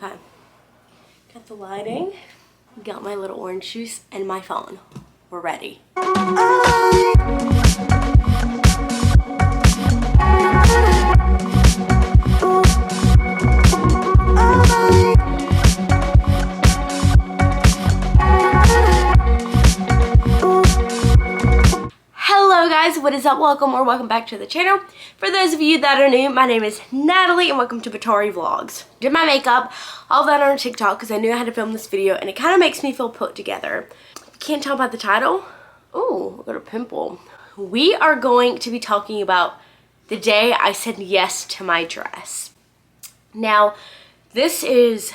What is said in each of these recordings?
Okay. Got the lighting, got my little orange juice, and my phone. We're ready. Hello guys, what is up? Welcome back to the channel. For those of you that are new, my name is Natalie and welcome to Batari Vlogs. Did my makeup, all that on TikTok because I knew I had to film this video and it kind of makes me feel put together. Can't tell by the title. Ooh, I got a pimple. We are going to be talking about the day I said yes to my dress. Now, this is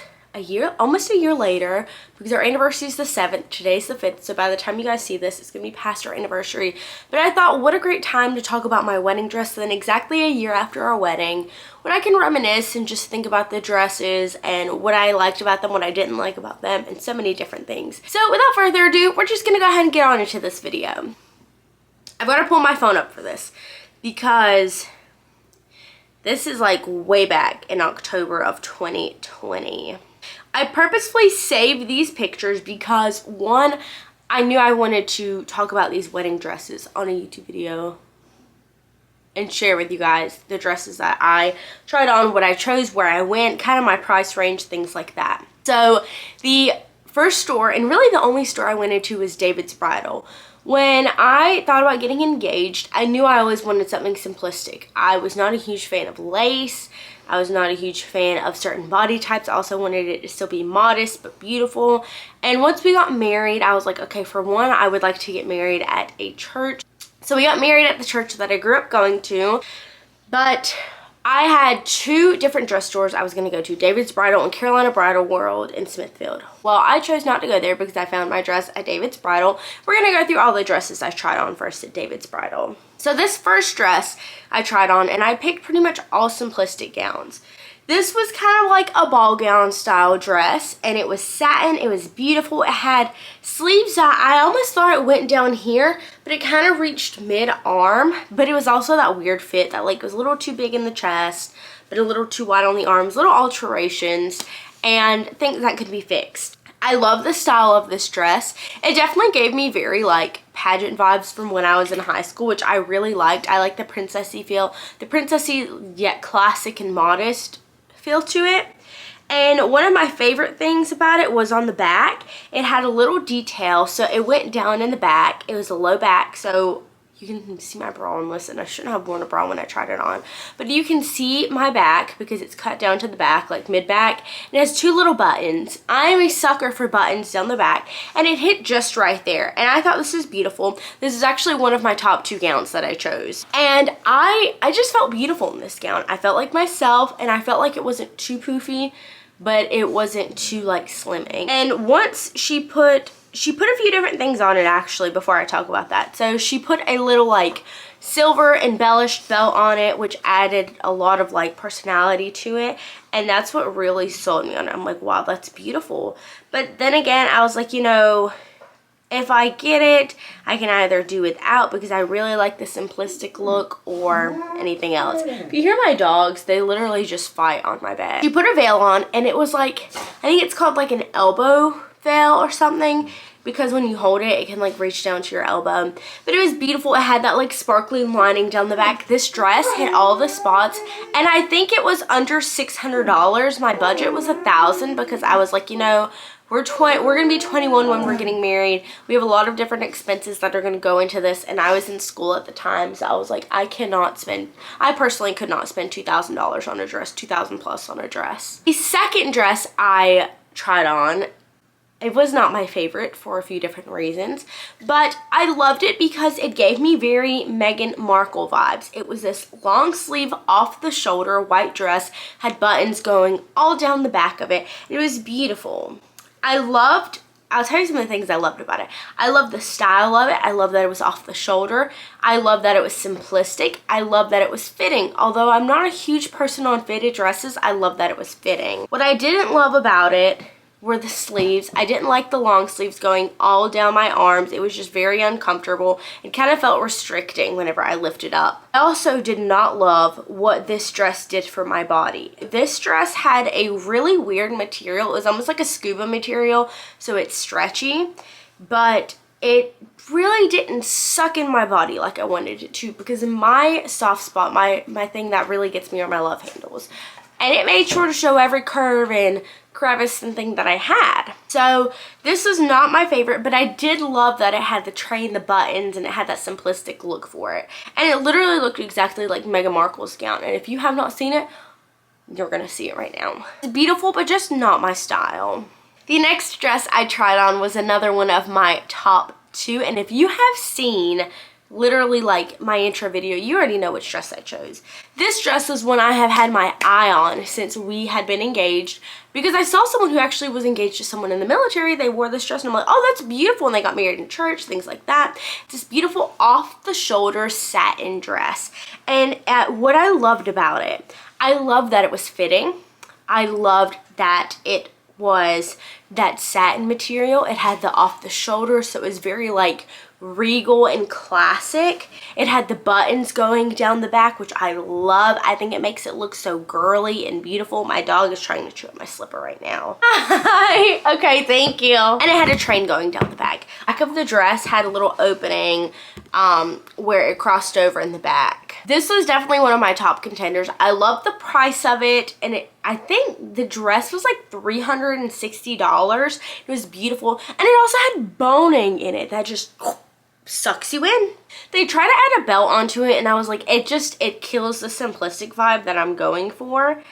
almost a year later because our anniversary is the 7th. Today's the 5th, so by the time you guys see this, it's gonna be past our anniversary. But I thought, what a great time to talk about my wedding dress. Then exactly a year after our wedding, when I can reminisce and just think about the dresses and what I liked about them, what I didn't like about them, and so many different things. So without further ado, we're just gonna go ahead and get on into this video. I've got to pull my phone up for this because this is like way back in October of 2020. I purposefully saved these pictures because one, I knew I wanted to talk about these wedding dresses on a YouTube video and share with you guys the dresses that I tried on, what I chose, where I went, kind of my price range, things like that. So the first store, and really the only store I went into, was David's Bridal. When I thought about getting engaged, I knew I always wanted something simplistic. I was not a huge fan of lace. I was not a huge fan of certain body types. I also wanted it to still be modest but beautiful. And once we got married, I was like, okay, for one, I would like to get married at a church. So we got married at the church that I grew up going to. But I had two different dress stores I was going to go to, David's Bridal and Carolina Bridal World in Smithfield. Well, I chose not to go there because I found my dress at David's Bridal. We're going to go through all the dresses I tried on first at David's Bridal. So this first dress I tried on, and I picked pretty much all simplistic gowns. This was kind of like a ball gown style dress, and it was satin. It was beautiful. It had sleeves that I almost thought it went down here, but it kind of reached mid-arm. But it was also that weird fit that like was a little too big in the chest, but a little too wide on the arms, little alterations, and things that could be fixed. I love the style of this dress. It definitely gave me very like pageant vibes from when I was in high school, which I really liked. I like the princessy feel, the princessy yet classic and modest feel to it. And one of my favorite things about it was on the back. It had a little detail, so it went down in the back. It was a low back, so you can see my bra. And listen, I shouldn't have worn a bra when I tried it on, but you can see my back because it's cut down to the back, like mid-back. It has two little buttons. I am a sucker for buttons down the back, and it hit just right there. And I thought this is beautiful. This is actually one of my top 2 gowns that I chose. And I just felt beautiful in this gown. I felt like myself, and I felt like it wasn't too poofy, but it wasn't too like slimming. And once she put a few different things on it actually before I talk about that. So she put a little like silver embellished belt on it, which added a lot of like personality to it. And that's what really sold me on it. I'm like, wow, that's beautiful. But then again, I was like, you know, if I get it, I can either do without because I really like the simplistic look or anything else. If you hear my dogs, they literally just fight on my bed. She put a veil on, and it was like, I think it's called like an elbow veil or something, because when you hold it, it can like reach down to your elbow. But it was beautiful. It had that like sparkly lining down the back. This dress hit all the spots, and I think it was under $600. My budget was $1,000 because I was like, you know, we're gonna be 21 when we're getting married. We have a lot of different expenses that are gonna go into this, and I was in school at the time, so I was like, I personally could not spend $2,000 on a dress, $2,000 plus on a dress. The second dress I tried on, it was not my favorite for a few different reasons, but I loved it because it gave me very Meghan Markle vibes. It was this long sleeve off the shoulder white dress, had buttons going all down the back of it. It was beautiful. I'll tell you some of the things I loved about it. I love the style of it. I love that it was off the shoulder. I love that it was simplistic. I love that it was fitting. Although I'm not a huge person on fitted dresses, I love that it was fitting. What I didn't love about it were the sleeves. I didn't like the long sleeves going all down my arms. It was just very uncomfortable. It kind of felt restricting whenever I lifted up. I also did not love what this dress did for my body. This dress had a really weird material. It was almost like a scuba material, so it's stretchy, but it really didn't suck in my body like I wanted it to, because in my soft spot, my thing that really gets me are my love handles. And it made sure to show every curve and crevice and thing that I had. So this was not my favorite, but I did love that it had the train, the buttons, and it had that simplistic look for it. And it literally looked exactly like Meghan Markle's gown. And if you have not seen it, you're gonna see it right now. It's beautiful, but just not my style. The next dress I tried on was another one of my top 2. And if you have seen literally like my intro video, you already know which dress I chose. This dress was one I have had my eye on since we had been engaged, because I saw someone who actually was engaged to someone in the military. They wore this dress and I'm like, oh, that's beautiful, and they got married in church, things like that. It's this beautiful off the shoulder satin dress, and what I loved about it, I loved that it was fitting. I loved that it was that satin material. It had the off the shoulder, so it was very like regal and classic. It had the buttons going down the back, which I love. I think it makes it look so girly and beautiful. My dog is trying to chew up my slipper right now. Hi. Okay, thank you. And it had a train going down the back. Back of the dress had a little opening where it crossed over in the back. This was definitely one of my top contenders. I love the price of it, and I think the dress was like $360. It was beautiful, and it also had boning in it that just sucks you in. They try to add a belt onto it, and I was like, it kills the simplistic vibe that I'm going for.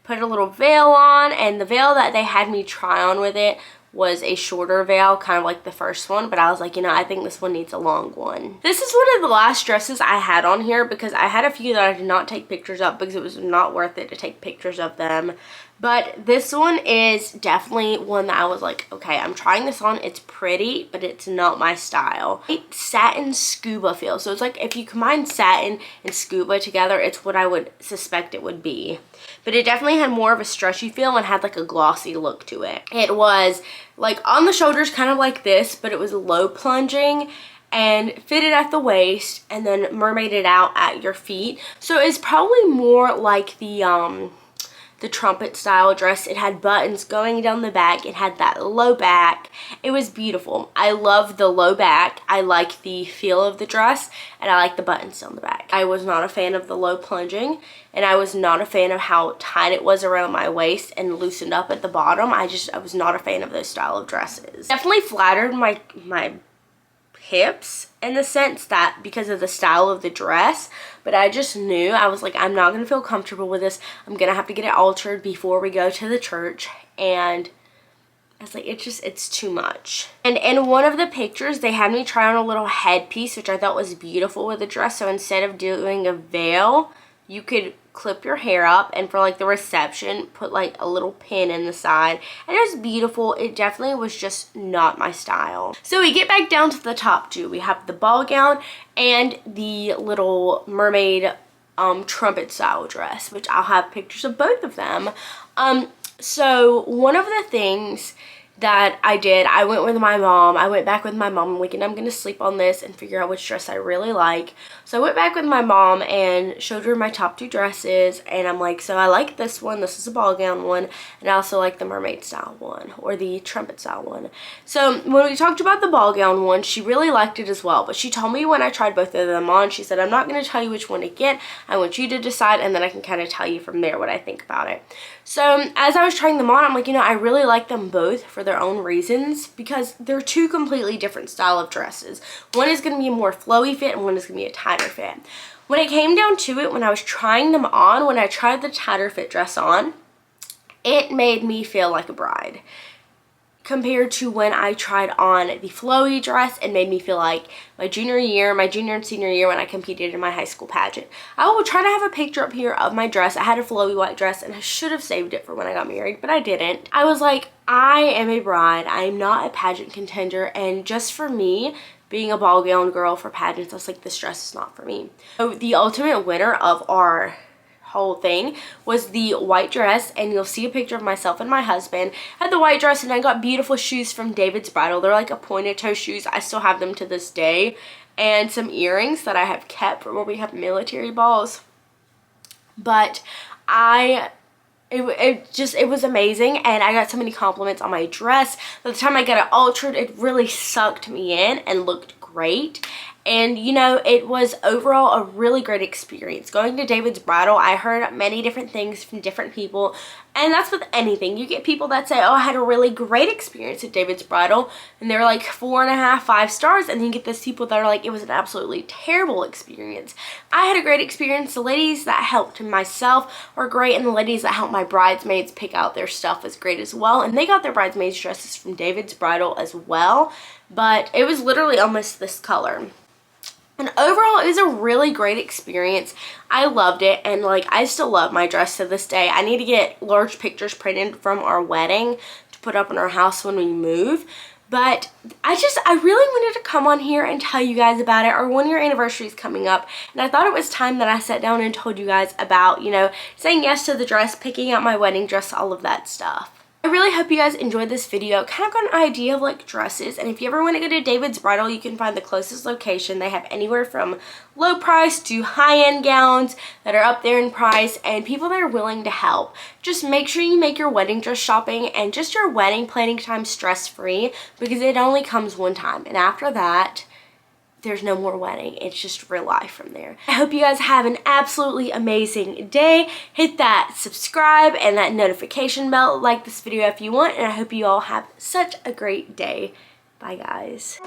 Put a little veil on, and the veil that they had me try on with it was a shorter veil, kind of like the first one, but I was like, you know, I think this one needs a long one. This is one of the last dresses I had on here, because I had a few that I did not take pictures of because it was not worth it to take pictures of them. But this one is definitely one that I was like, okay, I'm trying this on. It's pretty, but it's not my style. It's satin scuba feel. So it's like if you combine satin and scuba together, it's what I would suspect it would be. But it definitely had more of a stretchy feel and had like a glossy look to it. It was like on the shoulders, kind of like this, but it was low plunging and fitted at the waist and then mermaided out at your feet. So it's probably more like the trumpet style dress. It had buttons going down the back. It had that low back. It was beautiful. I love the low back. I like the feel of the dress, and I like the buttons down the back. I was not a fan of the low plunging, and I was not a fan of how tight it was around my waist and loosened up at the bottom. I was not a fan of those style of dresses. Definitely flattered my hips in the sense that because of the style of the dress, but I just knew, I was like, I'm not gonna feel comfortable with this. I'm gonna have to get it altered before we go to the church. And I was like, it's too much. And in one of the pictures, they had me try on a little headpiece, which I thought was beautiful with the dress. So instead of doing a veil, you could clip your hair up, and for like the reception, put like a little pin in the side, and it was beautiful. It definitely was just not my style. So we get back down to the top 2. We have the ball gown and the little mermaid trumpet style dress, which I'll have pictures of both of them. So one of the things that I did, I went with my mom. I went back with my mom and I'm gonna sleep on this and figure out which dress I really like. So I went back with my mom and showed her my top 2 dresses, and I'm like, so I like this one. This is a ball gown one, and I also like the mermaid style one, or the trumpet style one. So when we talked about the ball gown one, she really liked it as well, but she told me when I tried both of them on, she said, I'm not gonna tell you which one to get. I want you to decide, and then I can kind of tell you from there what I think about it. So as I was trying them on, I'm like, you know, I really like them both for their own reasons, because they're 2 completely different style of dresses. One is going to be a more flowy fit, and one is going to be a tighter fit. When it came down to it, when I was trying them on, when I tried the tighter fit dress on, it made me feel like a bride. Compared to when I tried on the flowy dress, it made me feel like my junior and senior year when I competed in my high school pageant. I will try to have a picture up here of my dress. I had a flowy white dress, and I should have saved it for when I got married, but I didn't. I was like, I am a bride. I am not a pageant contender, and just for me, being a ball gown girl for pageants, I was like, this dress is not for me. So the ultimate winner of our whole thing was the white dress, and you'll see a picture of myself and my husband. I had the white dress, and I got beautiful shoes from David's Bridal. They're like a pointed toe shoes. I still have them to this day, and some earrings that I have kept from when we have military balls. But it was amazing, and I got so many compliments on my dress. By the time I got it altered, it really sucked me in and looked great. And you know, it was overall a really great experience. Going to David's Bridal, I heard many different things from different people, and that's with anything. You get people that say, oh, I had a really great experience at David's Bridal, and they're like 4.5, 5 stars, and then you get those people that are like, it was an absolutely terrible experience. I had a great experience. The ladies that helped myself were great, and the ladies that helped my bridesmaids pick out their stuff was great as well, and they got their bridesmaids dresses from David's Bridal as well, but it was literally almost this color. And overall, it was a really great experience. I loved it, and like, I still love my dress to this day. I need to get large pictures printed from our wedding to put up in our house when we move. But I really wanted to come on here and tell you guys about it. Our 1-year anniversary is coming up, and I thought it was time that I sat down and told you guys about, you know, saying yes to the dress, picking out my wedding dress, all of that stuff. I really hope you guys enjoyed this video. Kind of got an idea of like dresses, and if you ever want to go to David's Bridal, you can find the closest location. They have anywhere from low price to high-end gowns that are up there in price, and people that are willing to help. Just make sure you make your wedding dress shopping and just your wedding planning time stress-free, because it only comes one time, and after that, there's no more wedding. It's just real life from there. I hope you guys have an absolutely amazing day. Hit that subscribe and that notification bell. Like this video if you want, and I hope you all have such a great day. Bye, guys.